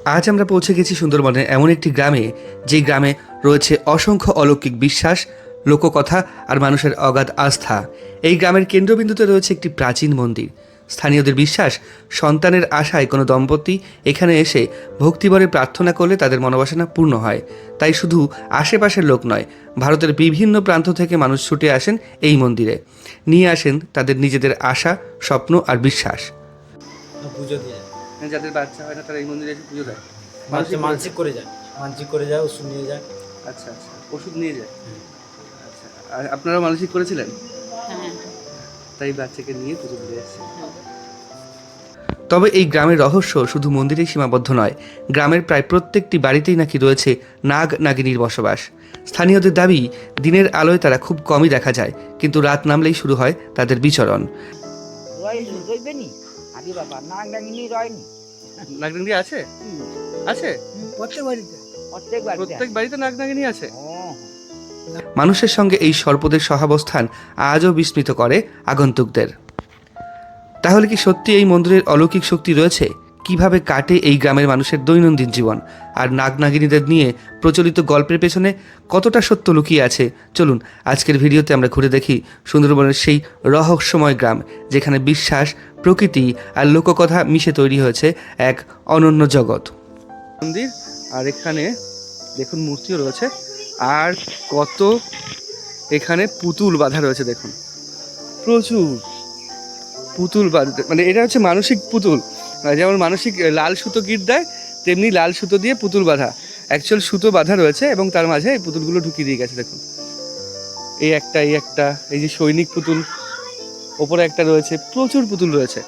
আজ আমরা পৌঁছে গেছি সুন্দরবনের এমন একটি গ্রামে, যে গ্রামে রয়েছে অসংখ্য অলৌকিক বিশ্বাস, লোককথা আর মানুষের অগাধ আস্থা। এই গ্রামের কেন্দ্রবিন্দুতে রয়েছে একটি প্রাচীন মন্দির। স্থানীয়দের বিশ্বাস, সন্তানের আশায় কোনো দম্পতি এখানে এসে ভক্তিভরে প্রার্থনা করলে তাদের মনোবাসনা পূর্ণ হয়। তাই শুধু আশেপাশের লোক নয়, ভারতের বিভিন্ন প্রান্ত থেকে মানুষ ছুটে আসেন এই মন্দিরে, নিয়ে আসেন তাদের নিজেদের আশা, স্বপ্ন আর বিশ্বাস। পুজো দিয়ে যাদের বাচ্চা হয় না তারা এই মন্দিরে এসে পুজো দেয়, মানসিক করে যায়, ওষুধ নিয়ে যায়। আচ্ছা আচ্ছা, ওষুধ নিয়ে যায়। আচ্ছা, আর আপনারাও মানসিক করেছিলেন? হ্যাঁ। তাই বাচ্চাকে নিয়ে পুজো দিতে এসেছেন। তবে এই গ্রামের রহস্য শুধু মন্দিরেই সীমাবদ্ধ নয়। গ্রামের প্রায় প্রত্যেকটি বাড়িতেই নাকি রয়েছে নাগ নাগিনীর বসবাস। স্থানীয়দের দাবি, দিনের আলোয় তারা খুব কমই দেখা যায়, কিন্তু রাত নামলেই শুরু হয় তাদের বিচরণ। নাগনাগিনী আছে? আছে? প্রত্যেক বাড়িতে নাগনাগিনী আছে। মানুষের সঙ্গে এই সর্পদের সহাবস্থান আজও বিস্মিত করে আগন্তুকদের। তাহলে কি সত্যি এই মন্দিরের অলৌকিক শক্তি রয়েছে? কিভাবে কাটে এই গ্রামের মানুষের দৈনন্দিন জীবন? আর নাগনাগিনীদের নিয়ে প্রচলিত গল্পের পেছনে কতটা সত্য লুকিয়ে আছে? চলুন আজকের ভিডিওতে আমরা ঘুরে দেখি সুন্দরবনের সেই রহস্যময় গ্রাম, যেখানে বিশ্বাস, প্রকৃতি আর লোককথা মিশে তৈরি হয়েছে এক অনন্য জগৎ। মন্দির, আর এখানে দেখুন মূর্তিও রয়েছে, আর কত এখানে পুতুল বাঁধা রয়েছে। দেখুন, প্রচুর পুতুল বাঁধা, মানে এটা হচ্ছে মানসিক পুতুল। যেমন মানসিক লাল সুতো গিট দেয়, তেমনি লাল সুতো দিয়ে পুতুল বাঁধা, অ্যাকচুয়াল সুতো বাঁধা রয়েছে, এবং তার মাঝে এই পুতুলগুলো ঢুকিয়ে দিয়ে গেছে। দেখুন, এই একটা, এই যে সৈনিক পুতুল, ওপরে একটা রয়েছে, প্রচুর পুতুল রয়েছে।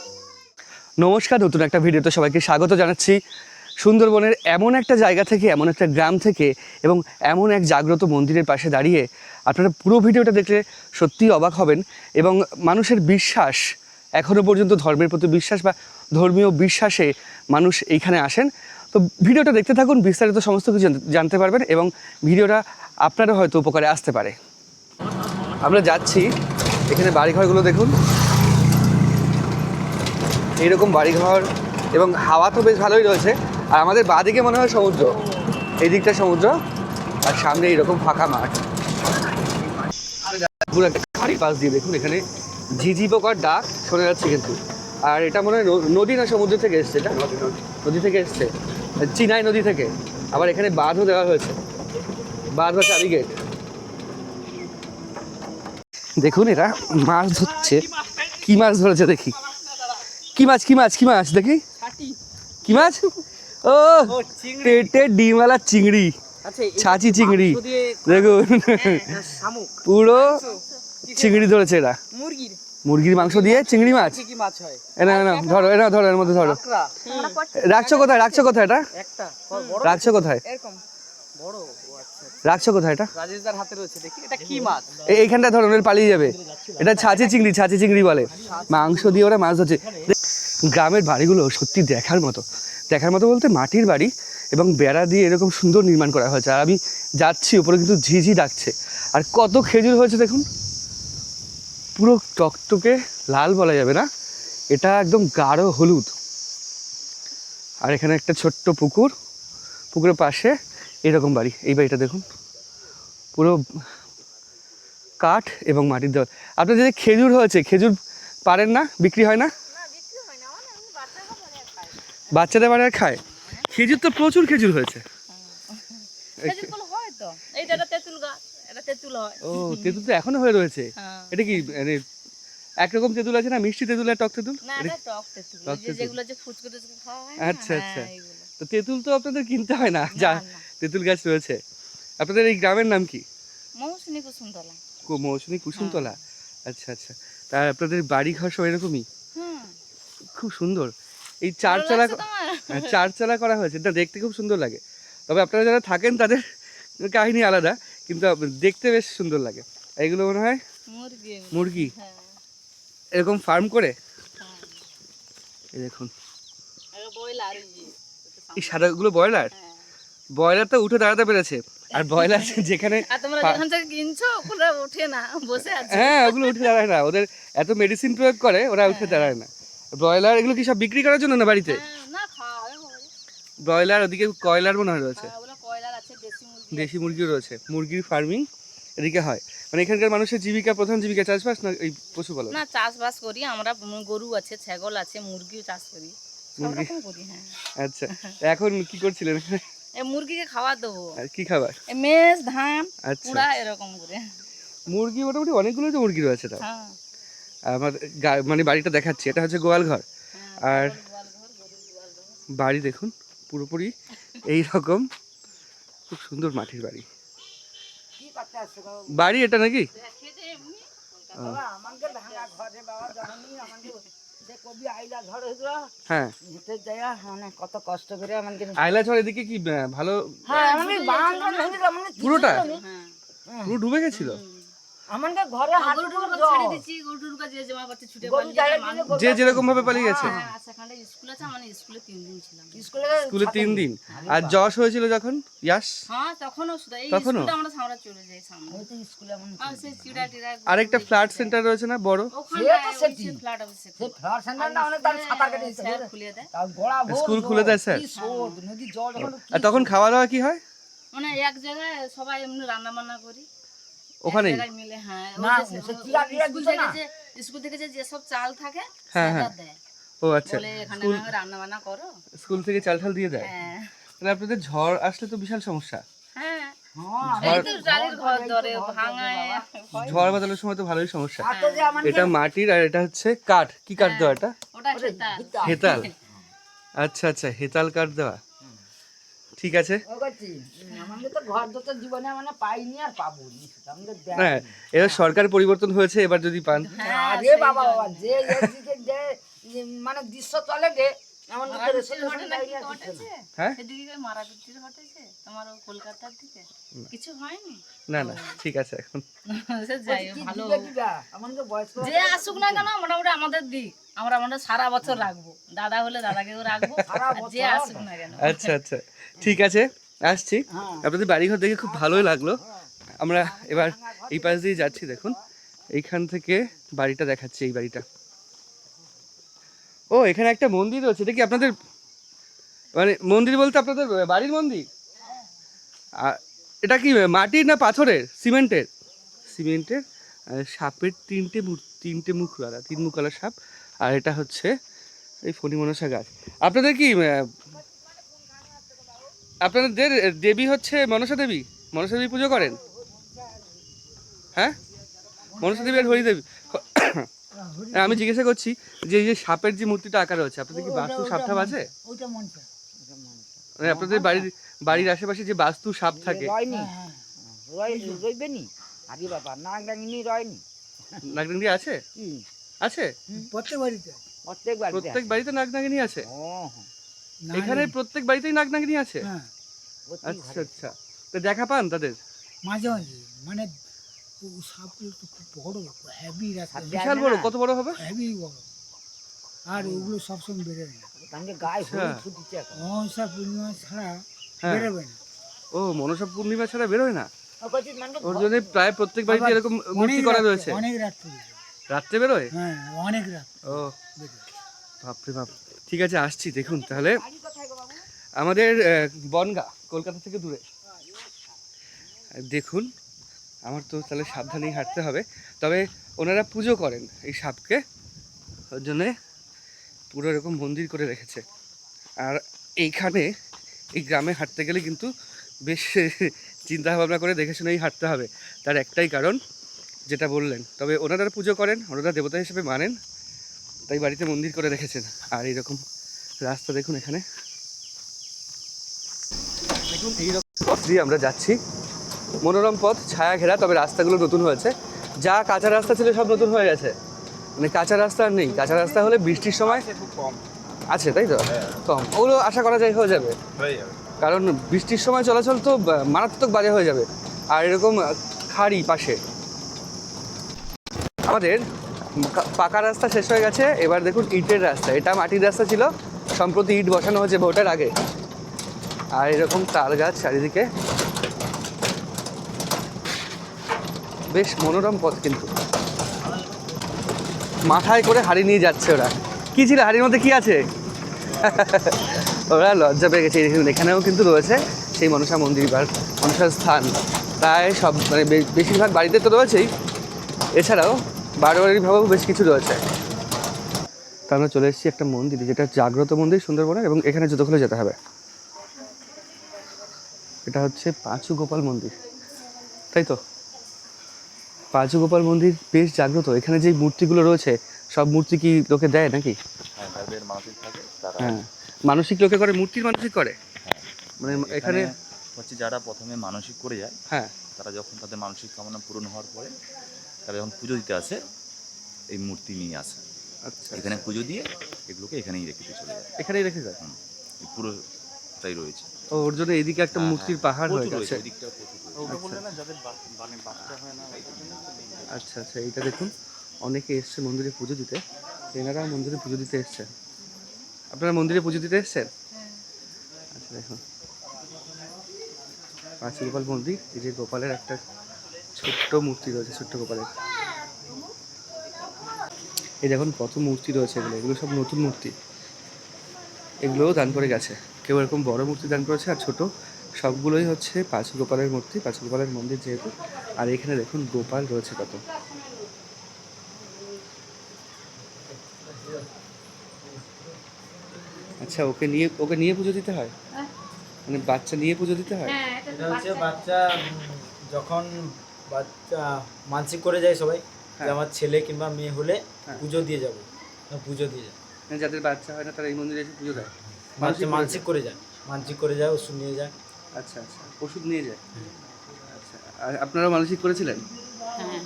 নমস্কার, নতুন একটা ভিডিওতে সবাইকে স্বাগত জানাচ্ছি। সুন্দরবনের এমন একটা জায়গা থেকে, এমন একটা গ্রাম থেকে, এবং এমন এক জাগ্রত মন্দিরের পাশে দাঁড়িয়ে আপনারা পুরো ভিডিওটা দেখলে সত্যিই অবাক হবেন। এবং মানুষের বিশ্বাস, এখনও পর্যন্ত ধর্মের প্রতি বিশ্বাস বা ধর্মীয় বিশ্বাসে মানুষ এইখানে আসেন। তো ভিডিওটা দেখতে থাকুন, বিস্তারিত সমস্ত কিছু জানতে পারবেন, এবং ভিডিওটা আপনারও হয়তো উপকারে আসতে পারে। আমরা যাচ্ছি, এখানে বাড়িঘরগুলো দেখুন, এইরকম বাড়িঘর, এবং হাওয়া তো বেশ ভালোই রয়েছে। আর আমাদের বাঁদিকে মনে হয় সমুদ্র, এই দিকটা সমুদ্র, আর সামনে এইরকম ফাঁকা মাঠ। পুরো একটা খাড়ির পাশ দিয়ে দেখুন, এখানে ঝিঝি পোকার ডাক শোনা যাচ্ছে কিন্তু। আর এটা মনে হয় নদী না সমুদ্র থেকে এসছে? এটা নদী থেকে এসছে, চিনাই নদী থেকে। আবার এখানে বাঁধও দেওয়া হয়েছে, বাঁধ বা চারিগেট। দেখুন এরা মাছ ধরছে। কি মাছ ধরেছে দেখি? কি মাছ দেখি? কি মাছ? ও, পেটে ডিমওয়ালা চিংড়ি, ছাঁচি চিংড়ি। দেখুন, পুরো চিংড়ি ধরেছে এরা। মুরগির মাংস দিয়ে চিংড়ি মাছ। ধরো, এর মধ্যে ধরো। রাখছো কোথায় এটা? রাখছো কোথায় এটা? এইখানটা ধরো, পালিয়ে যাবে। এটা ছাঁচি চিংড়ি বলে। মাংস দিয়ে ওরা মাছ ধরছে। গ্রামের বাড়িগুলো সত্যি দেখার মতো বলতে মাটির বাড়ি, এবং বেড়া দিয়ে এরকম সুন্দর নির্মাণ করা হয়েছে। আর আমি যাচ্ছি, উপরে কিন্তু ঝিঝি ডাকছে। আর কত খেজুর হয়েছে দেখুন, পুরো টকটকে লাল বলা যাবে না, এটা একদম গাঢ় হলুদ। আর এখানে একটা ছোট্ট পুকুরের পাশে এরকম বাড়ি। এই বাড়িটা দেখুন, পুরো কাঠ এবং মাটির দেওয়া। আপনার যে খেজুর হয়েছে, খেজুর পারেন না? বিক্রি হয় না? বাচ্চাদের বাড়ি আর খায়? খেজুর তো প্রচুর খেজুর হয়েছে। ও, তেঁতুল তো এখনো হয়ে রয়েছে। এটা কি একরকম তেঁতুল আছে না, মিষ্টি তেঁতুল আর টক তেঁতুল? আচ্ছা আচ্ছা, তো তেঁতুল তো আপনাদের কিনতে হয় না, যা তেঁতুল গাছ রয়েছে। আপনাদের এই গ্রামের নাম কি? মৌসুমী কুসুমতলা। আচ্ছা আচ্ছা, তা আপনাদের বাড়ি ঘর সব এরকমই? খুব সুন্দর। এই চারচালা করা হয়েছে, এটা দেখতে খুব সুন্দর লাগে। তবে আপনারা যারা থাকেন তাদের কাহিনী আলাদা, কিন্তু দেখতে বেশ সুন্দর লাগে। এইগুলো মনে হয় মুরগি, এরকম ফার্ম করে। এই দেখুন, এই সাদাগুলো ব্রয়লার। ব্রয়লার তো উঠে দাঁড়াতে পেরেছে, আর ব্রয়লার যেখানে হ্যাঁ, ওগুলো উঠে দাঁড়ায় না, ওদের এত মেডিসিন প্রয়োগ করে, ওরা উঠে দাঁড়ায় না। ব্রয়লার এগুলো কি সব বিক্রি করার জন্য না বাড়িতে? ব্রয়লার, ওদিকে কয়লার মনে হয় রয়েছে, হ্যাঁ, ওগুলো কয়লার আছে, দেশি মুরগি দেশি মুরগিও রয়েছে, মুরগির ফার্মিং এদিকে হয়। মানে এখানকার মানুষের জীবিকা, প্রধান জীবিকা চাষবাস না এই পশুপালন? না, চাষবাস করি আমরা, গরু আছে, ছাগল আছে, মুরগিও চাষ করি, সব মুরগি। রকম করি। হ্যাঁ, আচ্ছা, এখন কি করছিলেন? এই মুরগিকে খাবার দেবো, আর কি খাবার? এই মেষ, ধান, আচ্ছা, কুড়া এরকম করে। মুরগি মোটামুটি অনেকগুলো তো মুরগি রয়েছে। তাও হ্যাঁ, আমার মানে বাড়িটা দেখাচ্ছি, এটা হচ্ছে গোয়াল ঘর। হ্যাঁ, আর ছাগল গোয়াল ঘর, গরুর গোয়াল ঘর। বাড়ি দেখুন পুরোপুরি এই রকম, খুব সুন্দর মাটির বাড়ি। বাড়ি এটা নাকি? দেখে যে এমনি আমাকে ভাঙা ঘরে বাবা যখনই আমাকে যে কবি আইলা ঝড় হয়েছিল হ্যাঁ, হেঁটে যায় মানে কত কষ্ট করে আমাকে আইলা ঝড় এদিকে কি ভালো? হ্যাঁ আমাকে বাঁধা ভেঙে মানে পুরোটা হ্যাঁ, পুরো ডুবে গেছিল? আমাকে ঘরে হাত গরুটুর ছেড়ে দিচ্ছি, গরুটুর যে জমা করতে ছুটে গরু পালিয়ে জায়গা যায় দিলে মানুষ। যে যেরকম ভাবে পালিয়ে গেছে। হ্যাঁ, আর সেখানে স্কুল আছে, মানে স্কুলে 3 দিন ছিলাম। স্কুলে স্কুলে 3 দিন। আর যশ হয়েছিল যখন ইয়াস, হ্যাঁ, তখনও শুধু এই তখনও? স্কুলটা আমরা সামনে চলে যাই সামনে। ওই তো স্কুলে এমন আর সেই চিড়া টিড়া আরেকটা ফ্ল্যাট সেন্টার রয়েছে না বড়? ওখানটায় সেটি। ওই ফ্ল্যাট অফিসে সে ফ্লাওয়ার সেন্টারটা অনেক তার সাঁতার কেটে দিচ্ছে স্যার খুলে দেয়। তাও গোড়া ভোর স্কুল খুলে দেয় স্যার? কি স্রোত, নদী জল যখন আর তখন খাওয়া দাওয়া কি হয় মানে এক জায়গায় সবাই এমনি রান্না বান্না করি ওখানেই? এক জায়গায় মিলে। হ্যাঁ, ওই না, যে সে চিড়া টিড়া স্কুল দিত থেকে না? স্কুল থেকে যেসব চাল থাকে হ্যাঁ, সেটা হ্যাঁ। দেয়, ও আচ্ছা, বলে এখানে না রান্না বান্না করো। স্কুল থেকে চাল ঠাল দিয়ে দেয়? হ্যাঁ, তাহলে আপনাদের ঝড় আসলে তো বিশাল সমস্যা। হ্যাঁ, হ্যাঁ এই তো টালির ঘর ধরে ভাঙায় ভয়। ঝড় বাদলের সময় তো ভালোই সমস্যা। হাতে যে আমার এটা মাটির আর এটা হচ্ছে কাঠ। কি কাঠ দেওয়া এটা? ওটা সেটা হেতাল। আচ্ছা আচ্ছা, হেতাল কাঠ দেওয়া, ঠিক আছে। ও করছি আমাকে তো ঘর দত জীবনে মানে পাইনি আর পাবো নি আমাকে দেয় হ্যাঁ, এবার সরকার পরিবর্তন হয়েছে, এবার যদি পান। হ্যাঁ, আরে বাবা বাবা যে এদিকে যে মানে দৃশ্য চলে গে এমন করে রেসলিউশন ঘটনা কি ডাইরিয়া ঘটেছে? হ্যাঁ? এদিকে মারা পিটির ঘটেছে তোমার ও কলকাতার দিকে? কিছু হয়নি? না না, ঠিক আছে এখন। সে যাই হোক, ভালো দিবে কিবা আমাকে বয়স্ক যে আসুক না কেন, মোটামুটি আমাদের দিক, আমরা সারা বছর রাখবো, দাদা হলে দাদাকেও রাখবো, সারা আর যে বছর? আসুক না কেন। আচ্ছা আচ্ছা, ঠিক আছে, আসছি। হ্যাঁ। আপনাদের বাড়িঘর দেখে খুব ভালোই লাগলো। আমরা এবার এই পাশ দিয়ে যাচ্ছি, দেখুন এইখান থেকে বাড়িটা দেখাচ্ছি, এই বাড়িটা। ও, এখানে একটা মন্দির রয়েছে, এটা কি আপনাদের মানে মন্দির বলতে আপনাদের বাড়ির মন্দির? আর এটা কি মাটির না পাথরের? সিমেন্টের? সিমেন্টের। সাপের তিনটে মুখ আলা, 3 মুখওয়ালা সাপ। আর এটা হচ্ছে এই ফণি মনসা গাছ। আপনাদের কি আপনাদের দেবী হচ্ছে মনসা দেবী? মনসা দেবী পুজো করেন? হ্যাঁ, মনসা দেবী আর হরি দেবী। আমি জিজ্ঞাসা করছি যে এই যে সাপের যে মূর্তিটা আঁকা রয়েছে, আপনাদের কি বাস্তু সাপ টাপ আছে? ওইটা মনসা মানে আপনাদের বাড়ির আশেপাশে যে বাস্তু সাপ থাকে? রয়নি রইবে নি আরে বাবা নাক ডাঙিনি রয়নি নাগনাগিনী আছে? কি আছে, প্রত্যেক বাড়িতে প্রত্যেক বাড়িতে প্রত্যেক বাড়িতে নাগনাগিনী আছে? ও এখানে প্রত্যেক বাড়িতেই নাগনাগিনী আছে? হ্যাঁ আচ্ছা আচ্ছা, তো দেখা পান তাদের? মাঝে মাঝে মানে সাপগুলো তো খুব বড় হেভি রাখতে বিশাল বড়? কত বড় হবে? হেভি বড়, আর ওগুলো সবসময় বেরোয় না। তাহলে গায়ে আচ্ছা। হলুদ ফুটিছে এখন অমাবস্যা পূর্ণিমা ছাড়া হ্যাঁ। বেরোবে না। ও, মনসা পূর্ণিমা ছাড়া বেরোয় না? ও কইছি মানে ওর জন্য প্রায় প্রত্যেক বাড়িতে আবার এরকম মূর্তি অনেক করা রাত্রে- রয়েছে। অনেক রাত্রে বেরোয়। রাত্রে বেরোয়? হ্যাঁ, অনেক রাত ও বেরোয়। বাপরে বাপ, ঠিক আছে, আসছি। দেখুন তাহলে আমাদের বনগাঁ কলকাতা থেকে দূরে। দেখুন, আমার তো তাহলে সাবধানেই হাঁটতে হবে। তবে ওনারা পুজো করেন এই সাপকে, ওর জন্যে পুরো এরকম মন্দির করে রেখেছে। আর এইখানে এই গ্রামে হাঁটতে গেলে কিন্তু বেশ চিন্তা ভাবনা করে দেখে শুনেই হাঁটতে হবে। তার একটাই কারণ, যেটা বললেন। তবে ওনারা পুজো করেন, ওনারা দেবতা হিসেবে মানেন, তাই বাড়িতে মন্দির করে রেখেছেন। আর এইরকম রাস্তা দেখুন, এখানে দেখুন এইরকম পথ দিয়ে আমরা যাচ্ছি। মনোরম পথ, ছায়া ঘেরা, তবে রাস্তাগুলো নতুন হয়েছে। যা কাঁচা রাস্তা ছিল সব নতুন হয়ে গেছে, মানে কাঁচা রাস্তা আর নেই। কাঁচা রাস্তা হলে বৃষ্টির সময় আছে, তাই তো কম, ওগুলো আশা করা যায় হয়ে যাবে, কারণ বৃষ্টির সময় চলাচল তো মারাত্মক বাজে হয়ে যাবে। আর এরকম খাড়ি পাশে। আমাদের পাকা রাস্তা শেষ হয়ে গেছে, এবার দেখুন ইটের রাস্তা। এটা মাটির রাস্তা ছিল, সম্প্রতি ইট বসানো হয়েছে ভোটের আগে। আর এরকম তাল গাছ চারিদিকে, বেশ মনোরম পথ। কিন্তু মাথায় করে হাড়ি নিয়ে যাচ্ছে ওরা। কি ছিল হাড়ির মধ্যে, কি আছে? ওরা লজ্জা পেয়ে গেছে। দেখুন এখানেও কিন্তু রয়েছে সেই মনসা মন্দির বা মনসার স্থান। প্রায় সব মানে বেশিরভাগ বাড়িতে তো রয়েছেই, এছাড়াও বারোয়ারিভাবেও বেশ কিছু রয়েছে। তা আমরা চলে এসেছি একটা মন্দিরে, যেটা জাগ্রত মন্দির সুন্দরবনের, এবং এখানে জুতো খুলে যেতে হবে। এটা হচ্ছে পাঁচু গোপাল মন্দির, তাই তো? পাঁচু গোপাল মন্দির বেশ জাগ্রত। এখানে যে মূর্তিগুলো রয়েছে সব মূর্তি কি লোকে দেয় নাকি? হ্যাঁ, তাদের মানসিক থাকে তারা। হ্যাঁ, মানসিক লোকে করে, মূর্তির মানসিক করে। মানে এখানে হচ্ছে যারা প্রথমে মানসিক করে যায়, হ্যাঁ, তারা যখন তাদের মানসিক কামনা পূরণ হওয়ার পরে তারা যখন পুজো দিতে আসে এই মূর্তি নিয়ে আসে। আচ্ছা, এখানে পুজো দিয়ে এগুলোকে এখানেই রেখে দিয়ে চলে যায়। এখানেই রেখে যায়। এই পুরোটাই রয়েছে। ও, ওর জন্য এদিকে একটা মূর্তির পাহাড় হয়ে গেছে। আচ্ছা আচ্ছা, এইটা দেখুন, অনেকে এসছে মন্দিরে পুজো দিতে। এনারাও মন্দিরে পুজো দিতে এসছেন। আপনারা মন্দিরে পুজো দিতে এসছেন? আচ্ছা, দেখুন পাঁচু গোপাল মন্দির। এই যে গোপালের একটা ছোট্ট মূর্তি রয়েছে, ছোট্ট গোপালের। এই দেখুন কত মূর্তি রয়েছে, এগুলো সব নতুন মূর্তি। এগুলোও দান করে গেছে। কেউ এরকম বড় মূর্তি দান করেছে, আর ছোট সবগুলোই হচ্ছে পাঁচু গোপালের মূর্তি, পাঁচু গোপালের মন্দির যেহেতু। আর এখানে দেখুন গোপাল রয়েছে কত। আচ্ছা, ওকে নিয়ে পুজো দিতে হয়? মানে বাচ্চা নিয়ে পুজো দিতে হয়? এটা হচ্ছে বাচ্চা যখন বাচ্চা মানসিক করে যায় সবাই যে আমার ছেলে কিংবা মেয়ে হলে পুজো দিয়ে যাবো, পুজো দিয়ে যায়। মানে যাদের বাচ্চা হয় না তারা এই মন্দিরে এসে পুজো দেয়? মানসিক করে যায়, মানসিক করে যায়, ওষুধ নিয়ে যায়। আচ্ছা আচ্ছা, ওষুধ নিয়ে যায়। আচ্ছা, আর আপনারা মানসিক করেছিলেন? হ্যাঁ,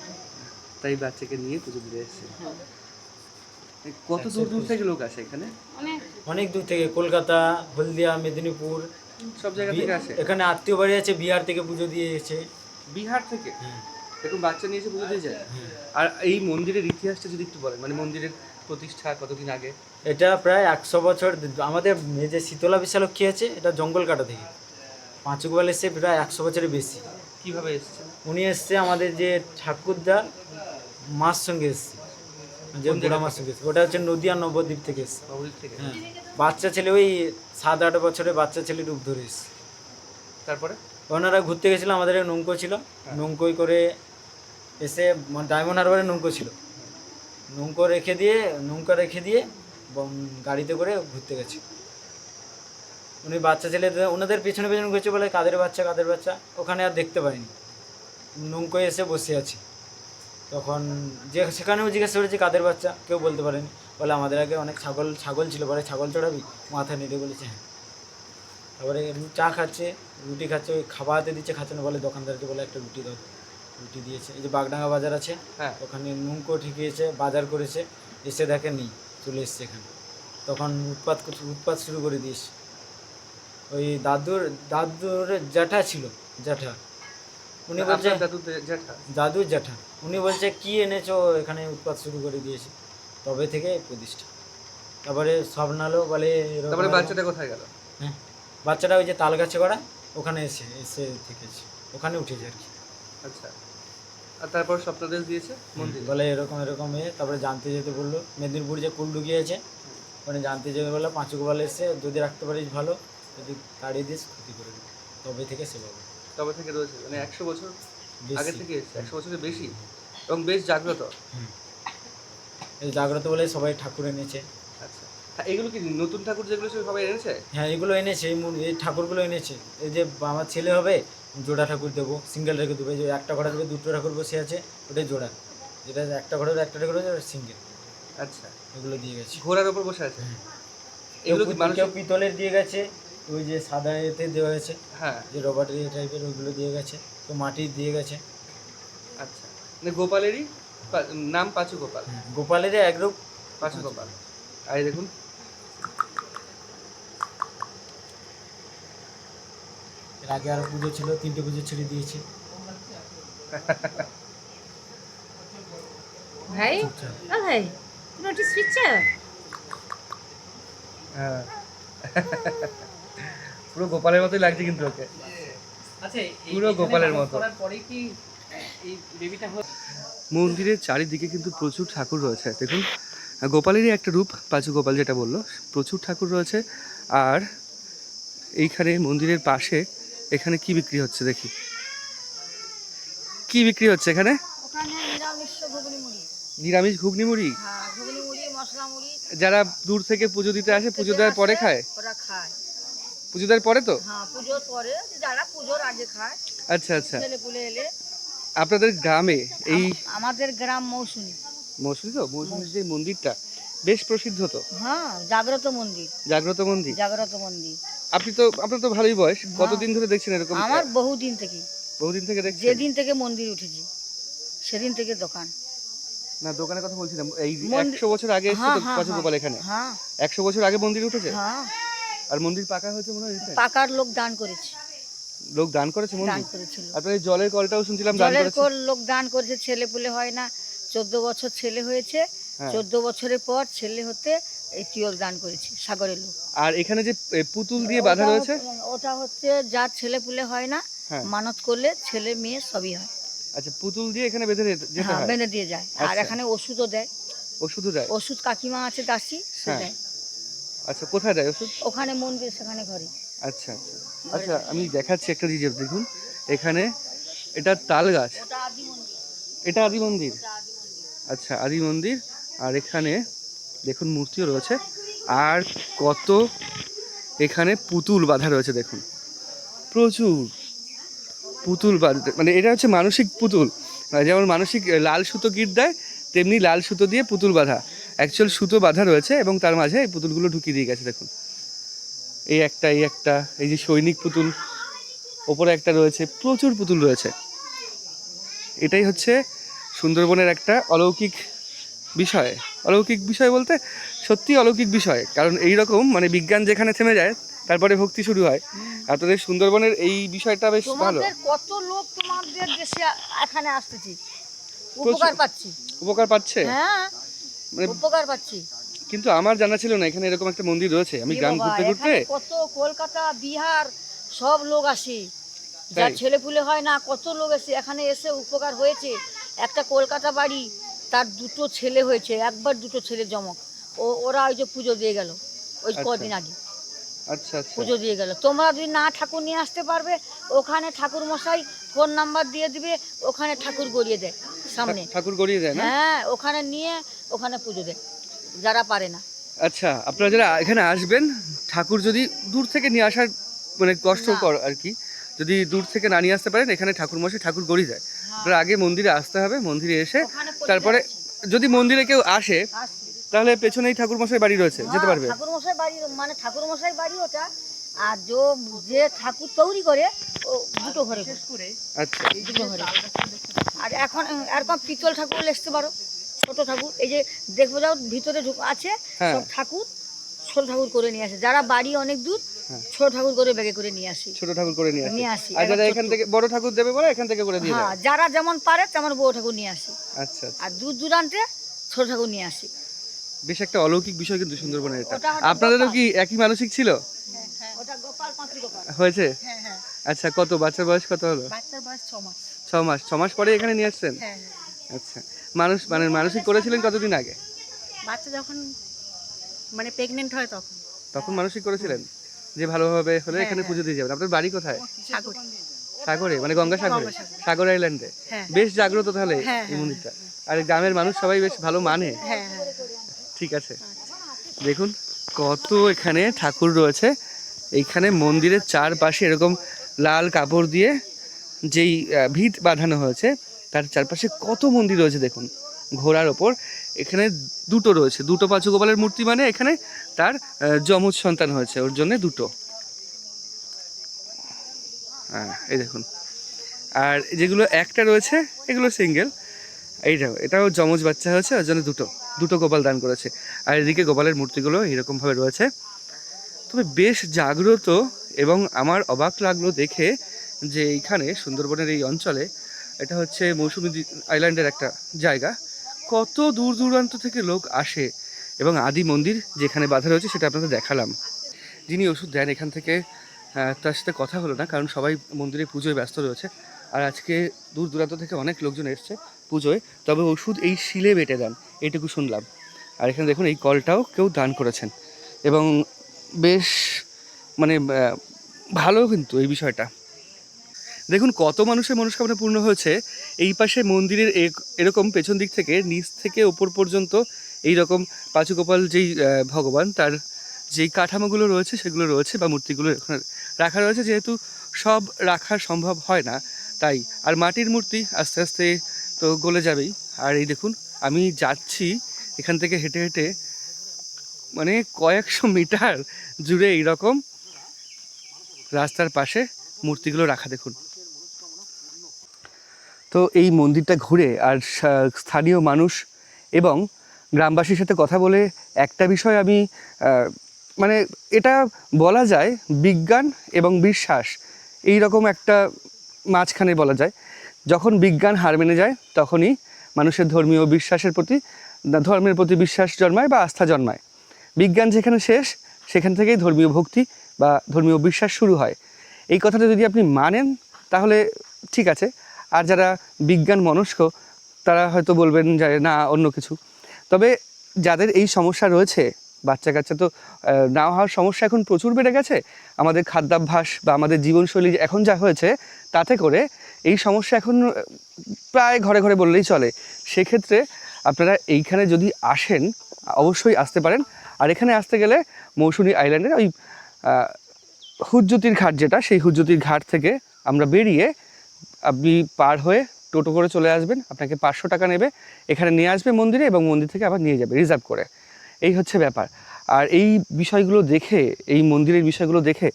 তাই বাচ্চাকে নিয়ে পুজো দিতে এসেছে। কত দূর দূর থেকে লোক আসে এখানে? অনেক অনেক দূর থেকে, কলকাতা, হলদিয়া, মেদিনীপুর, সব জায়গা থেকে আসে। এখানে আত্মীয় বাড়ি আছে, বিহার থেকে পুজো দিয়ে এসেছে। বিহার থেকে হ্যাঁ। এরকম বাচ্চা নিয়ে এসে পুজো দিয়ে যায়। আর এই মন্দিরের ইতিহাসটা যদি একটু বলেন, মানে মন্দিরের প্রতিষ্ঠা কতদিন আগে? এটা প্রায় 100 বছর। আমাদের এই যে শীতলা বিশালক্ষী আছে, এটা জঙ্গল কাটা থেকে। পাঁচু গোপাল এসছে প্রায় 100 বছরের বেশি। কিভাবে এসছে? উনি এসছে আমাদের যে ঠাকুরদা মার সঙ্গে এসছে, যে বুড়া মার সঙ্গে এসছে। ওটা হচ্ছে নদিয়া নবদ্বীপ থেকে এসছে। নবদ্বীপ থেকে। হ্যাঁ, বাচ্চা ছেলে ওই 7-8 বছরের বাচ্চা ছেলে রূপ ধরে এসছে। তারপরে ওনারা ঘুরতে গেছিলো, আমাদের এক নৌকো ছিল, নৌকোয় করে এসে ডায়মন্ড হারবারে নৌকো ছিল, নৌকা রেখে দিয়ে গাড়িতে করে ঘুরতে গেছে। উনি বাচ্চা ছেলে ওনাদের পেছনে পেছনে ঘুরছে, বলে কাদের বাচ্চা, ওখানে আর দেখতে পাইনি। নৌকোয় এসে বসে আছে, তখন সেখানেও জিজ্ঞাসা করেছি কাদের বাচ্চা, কেউ বলতে পারেনি। বলে আমাদের আগে অনেক ছাগল ছিল, বলে ছাগল চড়াবি, মাথা নেড়ে বলেছে হ্যাঁ। তারপরে চা খাচ্ছে, রুটি খাচ্ছে, ওই খাওয়াতে দিচ্ছে, খাচ্ছে না, বলে দোকানদারকে বলে একটা রুটি দাও, রুটি দিয়েছে। এই যে বাগডাঙ্গা বাজার আছে, হ্যাঁ, ওখানে নৌকো ঠিকিয়েছে, বাজার করেছে, এসে দেখে নেই, চলে এসছে এখানে। তখন উৎপাত শুরু করে দিয়েছে। ওই দাদুর জ্যাঠা ছিল, উনি বলছে দাদুর জ্যাঠা, উনি বলছে কি এনেছো এখানে, উৎপাত শুরু করে দিয়েছে। তবে থেকে প্রতিষ্ঠা। তারপরে স্বপ্নালো বলে তারপরে বাচ্চাটা কোথায় গেল? হ্যাঁ, বাচ্চাটা ওই যে তাল গাছে করা, ওখানে এসে থেকেছে, ওখানে উঠেছে আর কি। আচ্ছা, আর তারপর স্বপ্নাদেশ দিয়েছে মন্দির, বলে এরকম তারপরে জানতে যেতে বললো, মেদিনীপুর যে কুলডুগি আছে ওখানে জানতে যেতে বললো, পাঁচু গোপাল এসে যদি রাখতে পারিস ভালো, যদি তাড়িয়ে দিস ক্ষতি করে দিস। তবে থেকে সেবা করে। তবে থেকে রয়েছে, মানে 100 বছর বেশি। আগে থেকে এসছে, 100 বছরের বেশি, এবং বেশ জাগ্রত। এই জাগ্রত বলে সবাই ঠাকুর এনেছে। আচ্ছা, এগুলো কি নতুন ঠাকুর যেগুলো সবাই এনেছে? হ্যাঁ, এগুলো এনেছে, এই ঠাকুরগুলো এনেছে। এই যে আমার ছেলে হবে, জোড়া ঠাকুর দেবো, সিঙ্গেল রেখে দেবো। এই যে একটা ঘরে দেবে, দুটো ঠাকুর বসে আছে, ওটাই জোড়া। যেটা একটা ঘরে একটা ঠাকুর আছে, সিঙ্গেল। আচ্ছা, এগুলো দিয়ে গেছে। ঘোড়ার ওপর বসে আছে। এগুলো কি মানুষ কেউ পিতলের দিয়ে গেছে, ওই যে সাদা এতে দেওয়া হয়েছে, হ্যাঁ, যে রবার্ট টাইপের, ওইগুলো দিয়ে গেছে। তো মাটির দিয়ে গেছে। আচ্ছা, মানে গোপালেরই নাম পাঁচু গোপাল। গোপালেরই একরূপ পাঁচু গোপাল। আর এই দেখুন এর আগে আরো পুজো ছিল, 3টে পুজো ছেড়ে দিয়েছে। ভাই, ও ভাই, নোটিস পিকচার হ্যাঁ, পুরো গোপালের মতোই লাগছে কিন্তু ওকে। আচ্ছা, পুরো গোপালের মতো। করার পরে কি এই বেবিটা মন্দিরের চারিদিকে কিন্তু প্রচুর ঠাকুর রয়েছে। দেখুন, গোপালেরই একটা রূপ পাঁচু গোপাল, যেটা বললো, প্রচুর ঠাকুর রয়েছে। আর এইখানে মন্দিরের পাশে এখানে কি বিক্রি হচ্ছে দেখি, কি বিক্রি হচ্ছে এখানে? ওখানে নিরামিষ ঘুগনি মুড়ি। নিরামিষ ঘুগনি মুড়ি। হ্যাঁ, ঘুগনি মুড়ি, মশলা মুড়ি। যারা দূর থেকে পুজো দিতে আসে পুজো দেওয়ার পরে খায়? ওরা খায়। পুজো দেওয়ার পরে তো? হ্যাঁ, পুজোর পরে, যারা পুজোর আগে খায়। আচ্ছা আচ্ছা। ছেলে পুলে এলে। আপনাদের গ্রামে এই আমাদের গ্রাম মৌসুমী। মৌসুমী তো, মৌসুমীর যে মন্দিরটা বেশ প্রসিদ্ধ তো। হ্যাঁ, জাগ্রত মন্দির। জাগ্রত মন্দির। জাগ্রত মন্দির। আপনার তো ভালোই বয়স, কতদিন ধরে দেখছেন এরকম? আমার বহুদিন থেকে। বহুদিন থেকে দেখছেন? যেদিন থেকে মন্দির উঠেছি সেদিন থেকে দোকান। না, দোকানের কথা বলছিলাম, এই মন্দির- 100 বছর আগে এসেছে তো পাঁচগোপাল এখানে। হ্যাঁ 100 বছর আগে মন্দির উঠেছে? হ্যাঁ, আর মন্দির পাকা হয়েছে মনে হয়? পাকার লোক দান করেছে। লোক দান করেছে দান মন্দির? করেছিল। আপনার এই জলের কলটাও শুনছিলাম দান জলের করেছে। কল লোক দান করেছে, ছেলে পুলে হয় না। 14 বছর ছেলে হয়েছে, হ্যাঁ। 14 বছরের পর ছেলে হতে এই টিউল দান করেছে সাগরের লোক। আর এখানে যে পুতুল দিয়ে বাঁধা রয়েছে, ওটা হচ্ছে যার ছেলে পুলে হয় না, হ্যাঁ। মানত করলে ছেলে মেয়ে সবই হয়। আচ্ছা, পুতুল দিয়ে এখানে বেঁধে যেতে হ্যাঁ, হয়? বেঁধে দিয়ে যায়। আর আচ্ছা। এখানে ওষুধও দেয়। ওষুধও দেয়? ওষুধ কাকিমা আছে দাসী, সে হ্যাঁ। দেয়। আচ্ছা, কোথায় দেয় ওষুধ? ওখানে মন্দির, সেখানে ঘরে। আচ্ছা আচ্ছা আচ্ছা, আমি দেখাচ্ছি একটা জিনিস দেখুন। এখানে এটা তাল গাছ, ওটা আদি মন্দির। এটা আদি মন্দির। আচ্ছা, আদি মন্দির। আর এখানে দেখুন মূর্তিও রয়েছে, আর কত এখানে পুতুল বাঁধা রয়েছে দেখুন, প্রচুর পুতুল বাঁধা, মানে এটা হচ্ছে মানসিক পুতুল। যেমন মানসিক লাল সুতো গিট দেয়, তেমনি লাল সুতো দিয়ে পুতুল বাঁধা, অ্যাকচুয়াল সুতো বাঁধা রয়েছে এবং তার মাঝে এই পুতুলগুলো ঢুকিয়ে দিয়ে গেছে দেখুন। এই একটা, এই যে সৈনিক পুতুল, ওপরে একটা রয়েছে, প্রচুর পুতুল রয়েছে। এটাই হচ্ছে সুন্দরবনের একটা অলৌকিক বিষয়। অলৌকিক বিষয় বলতে সত্যি অলৌকিক বিষয়, কারণ এই রকম মানে বিজ্ঞান যেখানে থেমে যায় তারপরে ভক্তি শুরু হয়। আপনাদের সুন্দরবনের এই বিষয়টা বেশ ভালো। তোমাদের কত লোক তোমাদের দেশে এখানে আসতেছি, উপকার পাচ্ছি। উপকার পাচ্ছে? হ্যাঁ, মানে উপকার পাচ্ছি। কিন্তু আমার জানা ছিল না এখানে এরকম একটা মন্দির রয়েছে। আমি কি গ্রাম বাবা, ঘুরতে ঘুরতে এখানে কত কলকাতা, বিহার সব লোক আসে, যার তাই? ছেলে পুলে হয় না, কত লোক এসে এখানে এসে উপকার হয়েছে। একটা কলকাতা বাড়ি, তার 2টো ছেলে হয়েছে, একবার 2টো ছেলে জমক। ওরা ওই যে পুজো দিয়ে গেল ওই আচ্ছা। কদিন আগে আচ্ছা আচ্ছা। পুজো দিয়ে গেল। তোমরা যদি না ঠাকুর নিয়ে আসতে পারবে, ওখানে ঠাকুর মশাই ফোন নাম্বার দিয়ে দিবে, ওখানে ঠাকুর গড়িয়ে দেয় সামনে। ঠাকুর গড়িয়ে দেয় না? হ্যাঁ, ওখানে নিয়ে ওখানে পুজো দেয় যারা পারে না। আচ্ছা, আপনারা যারা এখানে আসবেন, ঠাকুর যদি দূর থেকে নিয়ে আসার মানে কষ্টকর আর কি, যদি দূর থেকে না নিয়ে আসতে পারেন, এখানে ঠাকুর মশাই ঠাকুর গড়িয়ে যায়। আপনারা আগে মন্দিরে আসতে হবে, মন্দিরে এসে ওখানে তারপরে যদি মন্দিরে কেউ আসে আসছে। তাহলে পেছনেই ঠাকুর মশাই বাড়ি রয়েছে, যেতে পারবে। ঠাকুর মশাই বাড়ি, মানে ঠাকুর মশাই বাড়ি ওটা। আর যে ঠাকুর তৈরি করে ও 2টো ঘরে করে। আচ্ছা, 2টো ঘরে। আর এখন এরকম পিতল ঠাকুর আসতে পারো, ছোট ঠাকুর। এই যে দেখবো যাও ভিতরে আছে হ্যাঁ। সব ঠাকুর, ছোট ঠাকুর করে নিয়ে আসে। যারা বাড়ি অনেক দূর, হ্যাঁ। ছোট ঠাকুর করে ব্যাগে করে নিয়ে আসি। ছোট ঠাকুর করে নিয়ে নিয়ে আসি। আসি। আর যারা এবার এখান ছোট। থেকে বড় ঠাকুর দেবে বলে এখান থেকে করে দিয়ে হ্যাঁ, দেয়। যারা যেমন পারে তেমন বড় ঠাকুর নিয়ে আসি। আচ্ছা আচ্ছা, আর দূর দূরান্তে ছোট ঠাকুর নিয়ে আসি। বেশ একটা অলৌকিক বিষয় কিন্তু সুন্দরবনের এটা। ওটা হচ্ছে আপনাদেরও গোপাল। কি একই মানসিক ছিল? ওটা গোপাল, পাঁচি গোপাল। হয়েছে? হ্যাঁ হ্যাঁ, আচ্ছা, কত বাচ্চার বয়স কত হলো? বাচ্চার বয়স 6 মাস। 6 মাস। 6 মাস পরে এখানে নিয়ে আসছেন? হ্যাঁ, আচ্ছা, মানে মানসিক করেছিলেন কতদিন আগে? বাচ্চা যখন মানে প্রেগনেন্ট হয় তখন। তখন মানসিক করেছিলেন যে ভালোভাবে হলে এখানে পুজো দিয়ে যাবেন। আপনার বাড়ি কোথায়? সাগর। সাগরে, মানে গঙ্গা সাগরে, সাগর আইল্যান্ডে। হ্যাঁ। বেশ জাগ্রত তাহলে হ্যাঁ, এই মন্দিরটা। আর গ্রামের মানুষ সবাই বেশ ভালো মানে। হ্যাঁ হ্যাঁ। ঠিক আছে, দেখুন কত এখানে ঠাকুর রয়েছে। এইখানে মন্দিরের চারপাশে এরকম লাল কাপড় দিয়ে যেই ভিত বাঁধানো হয়েছে, তার চারপাশে কত মন্দির রয়েছে দেখুন। ঘোড়ার ওপর এখানে 2টো রয়েছে, 2টো পাঁচু গোপালের মূর্তি, মানে এখানে তার যমজ সন্তান হয়েছে, ওর জন্য 2টো। হ্যাঁ, এই দেখুন। আর যেগুলো একটা রয়েছে এগুলো সিঙ্গেল। এটাও যমজ বাচ্চা হয়েছে, ওর জন্য 2টো গোপাল দান করেছে। আর এদিকে গোপালের মূর্তিগুলো এরকমভাবে রয়েছে। তবে বেশ জাগ্রত, এবং আমার অবাক লাগলো দেখে যে এইখানে সুন্দরবনের এই অঞ্চলে, এটা হচ্ছে মৌসুমী আইল্যান্ডের একটা জায়গা, কত দূর দূরান্ত থেকে লোক আসে। এবং আদি মন্দির যেখানে বাঁধা রয়েছে সেটা আপনাদের দেখালাম। যিনি ওষুধ দেন এখান থেকে, তার সাথে কথা হলো না, কারণ সবাই মন্দিরে পুজোয় ব্যস্ত রয়েছে। আর আজকে দূর দূরান্ত থেকে অনেক লোকজন এসছে পুজোয়, তবে ওষুধ এই শিলে বেটে দেন, এইটুকু শুনলাম। আর এখানে দেখুন এই কলটাও কেউ দান করেছেন, এবং বেশ মানে ভালো কিন্তু এই বিষয়টা। দেখুন কত মানুষের মনস্কামনা পূর্ণ হয়েছে। এই পাশে মন্দিরের এরকম পেছন দিক থেকে নিচ থেকে ওপর পর্যন্ত এই রকম পাঁচুকোপাল যেই ভগবান তার যেই কাঠামোগুলো রয়েছে সেগুলো রয়েছে বা মূর্তিগুলো এখানে রাখা রয়েছে, যেহেতু সব রাখা সম্ভব হয় না তাই। আর মাটির মূর্তি আস্তে আস্তে তো গলে যাবেই। আর এই দেখুন আমি যাচ্ছি এখান থেকে হেঁটে হেঁটে, মানে কয়েকশো মিটার জুড়ে এইরকম রাস্তার পাশে মূর্তিগুলো রাখা দেখুন। তো এই মন্দিরটা ঘুরে আর স্থানীয় মানুষ এবং গ্রামবাসীর সাথে কথা বলে একটা বিষয় আমি মানে এটা বলা যায় বিজ্ঞান এবং বিশ্বাস এই রকম একটা মাঝখানে বলা যায়। যখন বিজ্ঞান হার মেনে যায় তখনই মানুষের ধর্মীয় বিশ্বাসের প্রতি ধর্মের প্রতি বিশ্বাস জন্মায় বা আস্থা জন্মায়। বিজ্ঞান যেখানে শেষ সেখান থেকেই ধর্মীয় ভক্তি বা ধর্মীয় বিশ্বাস শুরু হয়। এই কথাটা যদি আপনি মানেন তাহলে ঠিক আছে, আর যারা বিজ্ঞান মনস্ক তারা হয়তো বলবেন যে না অন্য কিছু। তবে যাদের এই সমস্যা রয়েছে, বাচ্চা কাচ্চা তো না হওয়ার সমস্যা এখন প্রচুর বেড়ে গেছে, আমাদের খাদ্যাভ্যাস বা আমাদের জীবনশৈলী এখন যা হয়েছে তাতে করে এই সমস্যা এখন প্রায় ঘরে ঘরে বললেই চলে। সেক্ষেত্রে আপনারা এইখানে যদি আসেন অবশ্যই আসতে পারেন। আর এখানে আসতে গেলে মৌসুনী আইল্যান্ডের ওই হুজ্জুতির ঘাট, যেটা সেই হুজ্জুতির ঘাট থেকে আমরা বেরিয়ে আপনি পার হয়ে টোটো করে চলে আসবেন। আপনাকে 500 টাকা নেবে, এখানে নিয়ে আসবে মন্দিরে এবং মন্দির থেকে আবার নিয়ে যাবে রিজার্ভ করে। এই হচ্ছে ব্যাপার। আর এই বিষয়গুলো দেখে, এই মন্দিরের বিষয়গুলো দেখে,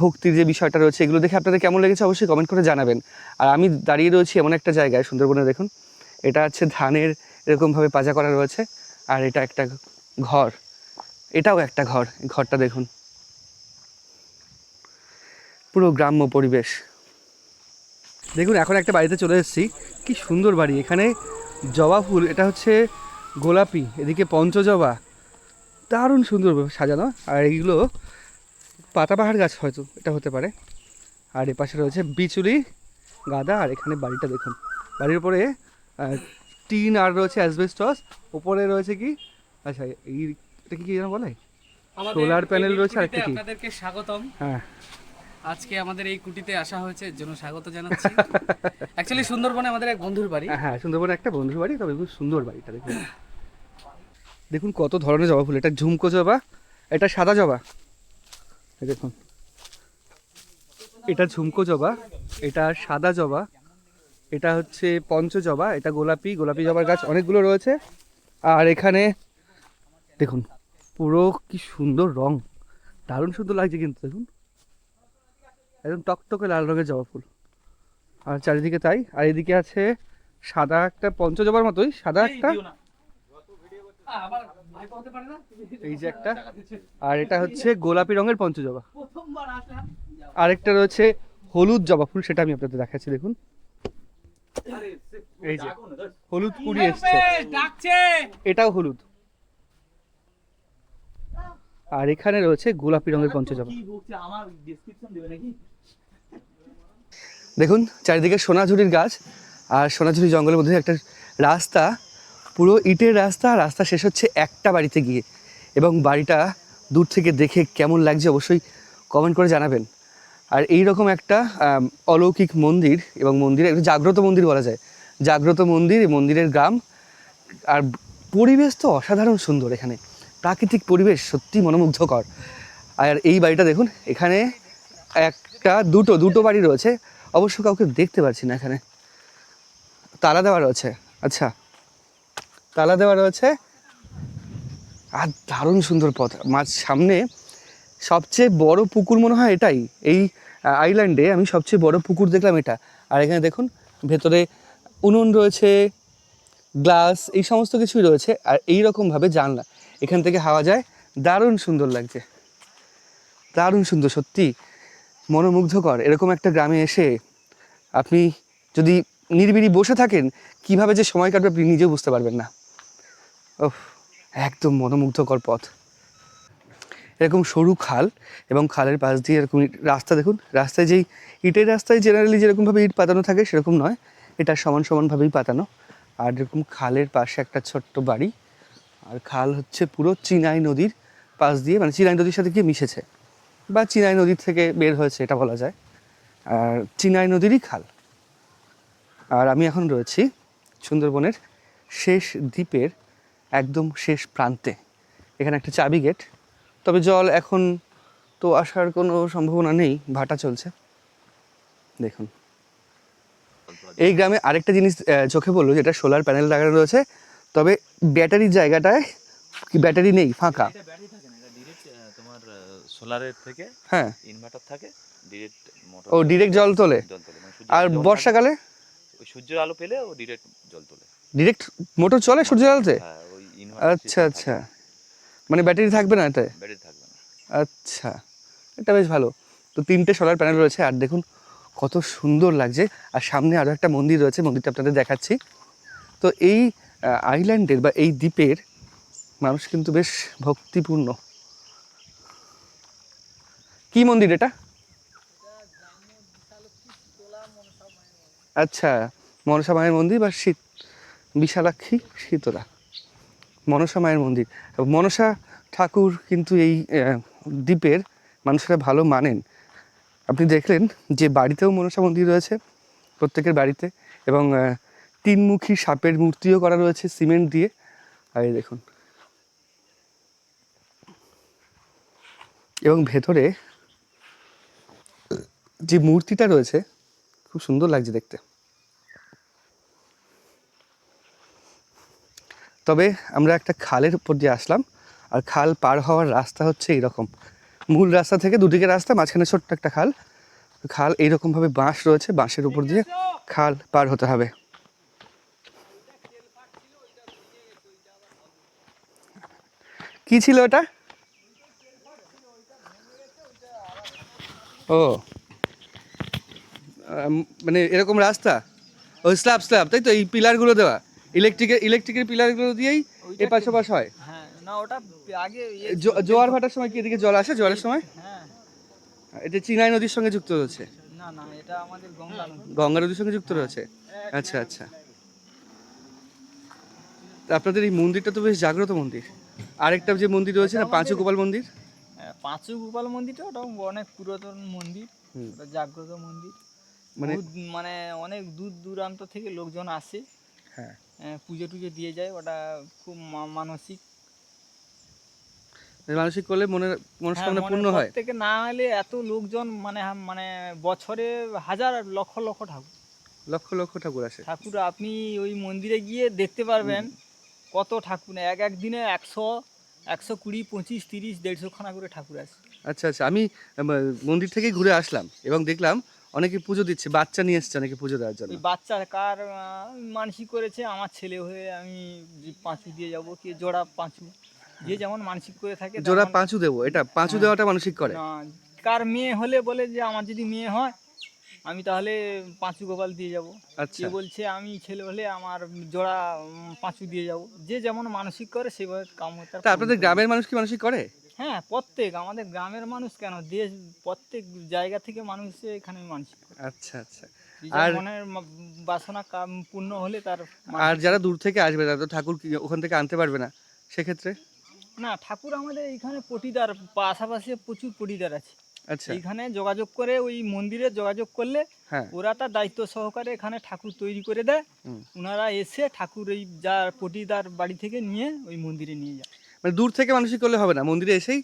ভক্তির যে বিষয়টা রয়েছে এগুলো দেখে আপনাদের কেমন লেগেছে অবশ্যই কমেন্ট করে জানাবেন। আর আমি দাঁড়িয়ে রয়েছি এমন একটা জায়গায় সুন্দরবনে, দেখুন এটা হচ্ছে ধানের এরকমভাবে পাজা করা রয়েছে। আর এটা একটা ঘর, এটাও একটা ঘর। ঘরটা দেখুন, পুরো গ্রাম্য পরিবেশ। দেখুন এখন একটা বাড়িতে চলে এসেছি, কি সুন্দর বাড়ি। এখানে জবা ফুল, এটা হচ্ছে গোলাপি, এদিকে পঞ্চজবা, দারুণ সুন্দর সাজানো। আর এইগুলো পাতাবাহার গাছ হয়তো এটা হতে পারে। আর এ পাশে রয়েছে বিচুলি, গাঁদা। আর এখানে বাড়িটা দেখুন, বাড়ির উপরে টিন আর রয়েছে অ্যাসবেস্টস, ওপরে রয়েছে কি আচ্ছা এই এটা কি যেন বলে সোলার প্যানেল রয়েছে। আর একটা কি, আপনাদেরকে স্বাগতম। হ্যাঁ আজকে আমাদের এই কুটিতে আসা হয়েছে, এর জন্য স্বাগত জানাচ্ছি। অ্যাকচুয়ালি সুন্দরবনে আমাদের এক বন্ধুর বাড়ি। হ্যাঁ সুন্দরবনে একটা বন্ধুর বাড়ি, তবে খুব সুন্দর বাড়িটা দেখুন। দেখুন কত ধরনের জবা ফুল, এটা ঝুমকো জবা, এটা সাদা জবা, এই দেখুন এটা ঝুমকো জবা, এটা সাদা জবা, এটা হচ্ছে পঞ্চ জবা, এটা গোলাপি, গোলাপি জবার গাছ অনেকগুলো রয়েছে। আর এখানে দেখুন পুরো কি সুন্দর রং, দারুণ সুন্দর লাগছে কিন্তু। দেখুন একদম টকটকে লাল রঙের জবা ফুল, আর চারিদিকে তাই। আর এদিকে আছে সাদা একটা পঞ্চজবার মতোই সাদা একটা, এই যে একটা। আর এটা হচ্ছে গোলাপি রঙের পঞ্চজবা। আরেকটা রয়েছে হলুদ জবা ফুল, সেটা আমি আপনাদের দেখাচ্ছি। দেখুন এই যে হলুদ কুড়ি এসছে, এটাও হলুদ। আর এখানে রয়েছে গোলাপি রঙের পঞ্চজবা। দেখুন চারিদিকে সোনাঝুরির গাছ, আর সোনাঝুরি জঙ্গলের মধ্যে একটা রাস্তা, পুরো ইটের রাস্তা। রাস্তা শেষ হচ্ছে একটা বাড়িতে গিয়ে, এবং বাড়িটা দূর থেকে দেখে কেমন লাগছে অবশ্যই কমেন্ট করে জানাবেন। আর এই রকম একটা অলৌকিক মন্দির, এবং মন্দির একটা জাগ্রত মন্দির বলা যায়, জাগ্রত মন্দির, মন্দিরের গ্রাম। আর পরিবেশ তো অসাধারণ সুন্দর, এখানে প্রাকৃতিক পরিবেশ সত্যি মনোমুগ্ধকর। আর এই বাড়িটা দেখুন, এখানে একটা দুটো বাড়ি রয়েছে, অবশ্য কাউকে দেখতে পাচ্ছি না। এখানে তালা দেওয়া রয়েছে, আচ্ছা তালা দেওয়া রয়েছে। আর দারুণ সুন্দর পথ, মাঝ সামনে সবচেয়ে বড় পুকুর মনে হয় এটাই, এই আইল্যান্ডে আমি সবচেয়ে বড় পুকুর দেখলাম এটা। আর এখানে দেখুন ভেতরে উনুন রয়েছে, গ্লাস, এই সমস্ত কিছুই রয়েছে। আর এই রকমভাবে জানলা, এখান থেকে হাওয়া যায়, দারুণ সুন্দর লাগছে, দারুণ সুন্দর সত্যি মনোমুগ্ধকর। এরকম একটা গ্রামে এসে আপনি যদি নিরিবিলি বসে থাকেন, কিভাবে যে সময় কাটবে আপনি নিজেও বুঝতে পারবেন না। ওহ, একদম মনোমুগ্ধকর পথ। এরকম সরু খাল, এবং খালের পাশ দিয়ে এরকম রাস্তা। দেখুন রাস্তায় যেই ইটের রাস্তায় জেনারেলি যেরকমভাবে ইট পাতানো থাকে সেরকম নয়, এটা সমানভাবেই পাতানো। আর এরকম খালের পাশে একটা ছোট্ট বাড়ি। আর খাল হচ্ছে পুরো চিনাই নদীর পাশ দিয়ে, মানে চিনাই নদীর সাথে গিয়ে মিশেছে। বা চিনাই নদীর থেকে বের হয়েছে এটা বলা যায়। আর চিনাই নদীরই খাল। আর আমি এখন রয়েছি সুন্দরবনের শেষ দ্বীপের একদম শেষ প্রান্তে। এখানে একটা চাবি গেট, তবে জল এখন তো আসার কোনো সম্ভাবনা নেই, ভাটা চলছে। দেখুন, এই গ্রামে আরেকটা জিনিস চোখে পড়লো, যেটা সোলার প্যানেল লাগানো রয়েছে, তবে ব্যাটারির জায়গাটায় ব্যাটারি নেই, ফাঁকা। এটা ব্যাটারি থাকে না, এটা ডিরেক্ট তোমার সোলারের থেকে হ্যাঁ, ইনভার্টার থাকে, ডিরেক্ট মোটর ও ডিরেক্ট জল তোলে। জল তোলে, মানে সূর্যের আর আলো যখন থাকে, বর্ষাকালে ওই সূর্যের আলো পেলে ও ডিরেক্ট জল তোলে। ডিরেক্ট মোটর চলে সূর্যের আলোতে? হ্যাঁ, ওই ইনভার্টার আচ্ছা আচ্ছা, মানে ব্যাটারি থাকবে না এতে? ব্যাটারি থাকবে না। আচ্ছা, এটা বেশ ভালো। তো 3টে সোলার প্যানেল রয়েছে, আর দেখুন কত সুন্দর লাগছে। আর সামনে আরও একটা মন্দির রয়েছে, মন্দিরটা আপনাদের দেখাচ্ছি। তো এই আইল্যান্ডের বা এই দ্বীপের মানুষ কিন্তু বেশ ভক্তিপূর্ণ। কি মন্দির এটা? আচ্ছা, মনসা মায়ের মন্দির বা বিশালাক্ষী শীতলা মনসা মায়ের মন্দির। মনসা ঠাকুর কিন্তু এই দ্বীপের মানুষেরা ভালো মানেন। আপনি দেখলেন যে বাড়িতেও মনসা মন্দির রয়েছে প্রত্যেকের বাড়িতে, এবং 3মুখী সাপের মূর্তিও করা রয়েছে সিমেন্ট দিয়ে। আর এই দেখুন, এবং ভেতরে যে মূর্তিটা রয়েছে খুব সুন্দর লাগছে দেখতে। তবে আমরা একটা খালের উপর দিয়ে আসলাম, আর খাল পার হওয়ার রাস্তা হচ্ছে এইরকম। মূল রাস্তা থেকে দুদিকে রাস্তা, মাঝখানে ছোট্ট একটা খাল। খাল এইরকমভাবে বাঁশ রয়েছে, বাঁশের উপর দিয়ে খাল পার হতে হবে। কি ছিল এটা? ও মানে এরকম রাস্তা, ওই স্ল্যাব তাই তো, এই পিলারগুলো দেওয়া, ইলেকট্রিকের পিলারগুলো দিয়েই এপাশ ওপাশ হয়। হ্যাঁ, না ওটা আগে জোয়ার ভাটার সময় কি এদিকে জল আসে? জোয়ারের সময় হ্যাঁ, এটা চিনাই নদীর সঙ্গে যুক্ত রয়েছে? না না, এটা আমাদের গঙ্গা নদী। গঙ্গা নদীর সঙ্গে যুক্ত রয়েছে। আচ্ছা আচ্ছা, তা আপনাদের এই মন্দিরটা তো বেশ জাগ্রত মন্দির। আরেকটা যে মন্দির রয়েছে না, পাঁচু গোপাল মন্দির? পাঁচু গোপাল মন্দিরটা ওটা অনেক পুরাতন মন্দির, ওটা জাগ্রত মন্দির। মানে মানে অনেক দূর দূরান্ত থেকে লোকজন আসে, হ্যাঁ, পুজো টুজো দিয়ে যায়। ওটা খুব মানসিক, মানসিক করলে মনস্কামনা পূর্ণ হয়। থেকে না হলে এত লোকজন, মানে মানে বছরে হাজার লক্ষ লক্ষ ঠাকুর, লক্ষ লক্ষ ঠাকুর আসে। ঠাকুর আপনি ওই মন্দিরে গিয়ে দেখতে পারবেন কত ঠাকুর। এক দিনে 100, 120, 25, 30, 150 খানা করে ঠাকুর আছে। আচ্ছা আচ্ছা, আমি মন্দির থেকেই ঘুরে আসলাম এবং দেখলাম অনেকে পুজো দিচ্ছে, বাচ্চা নিয়ে এসছে অনেকে পুজো দেওয়ার জন্য। ওই বাচ্চার কার মানসিক করেছে, আমার ছেলে হয়ে আমি পাঁচু দিয়ে যাব, কি জোড়া পাঁচু, যে যেমন মানসিক করে থাকে জোড়া তেমন। পাঁচু দেবো, এটা পাঁচু দেওয়াটা মানসিক করে? না, কার মেয়ে হলে বলে যে আমার যদি মেয়ে হয় আমি তাহলে পাঁচু গোপাল দিয়ে যাব। আচ্ছা, কে বলছে আমি ছেলে হলে আমার জোড়া পাঁচু দিয়ে যাব। যে যেমন মানসিক করে সেভাবে কাম হতে। তা আপনাদের গ্রামের মানুষ কি মানসিক করে? হ্যাঁ, প্রত্যেক আমাদের গ্রামের মানুষ কেন, দেশ প্রত্যেক জায়গা থেকে মানুষ এখানে মানসিক করে। আচ্ছা আচ্ছা। আর আর মনের বাসনা পূর্ণ হলে তার আর যারা দূর থেকে আসবে তারা তো ঠাকুর ওখান থেকে আনতে পারবে না, সেক্ষেত্রে? না, ঠাকুর আমাদের এইখানে পটিদার, পাশাপাশি প্রচুর পটিদার আছে। আচ্ছা, এইখানে যোগাযোগ করে, ওই মন্দিরে যোগাযোগ করলে হ্যাঁ, ওরা তার দায়িত্ব সহকারে এখানে ঠাকুর তৈরি করে দেয়। ওনারা এসে ঠাকুর এই যার পটিদার বাড়ি থেকে নিয়ে ওই মন্দিরে নিয়ে যায়। মানে দূর থেকে মানসিক করলে হবে না, মন্দিরে এসেই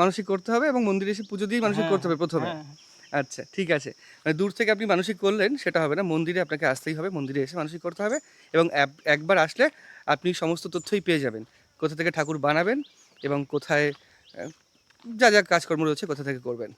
মানসিক করতে হবে, এবং মন্দিরে এসে পুজো দিয়ে মানসিক করতে হবে প্রথমে? হ্যাঁ, আচ্ছা, ঠিক আছে। মানে দূর থেকে আপনি মানসিক করলেন সেটা হবে না, মন্দিরে আপনাকে আসতেই হবে, মন্দিরে এসে মানসিক করতে হবে, এবং একবার আসলে আপনি সমস্ত তথ্যই পেয়ে যাবেন, কোথা থেকে ঠাকুর বানাবেন এবং কোথায় যা যা কাজকর্ম রয়েছে কোথা থেকে করবেন।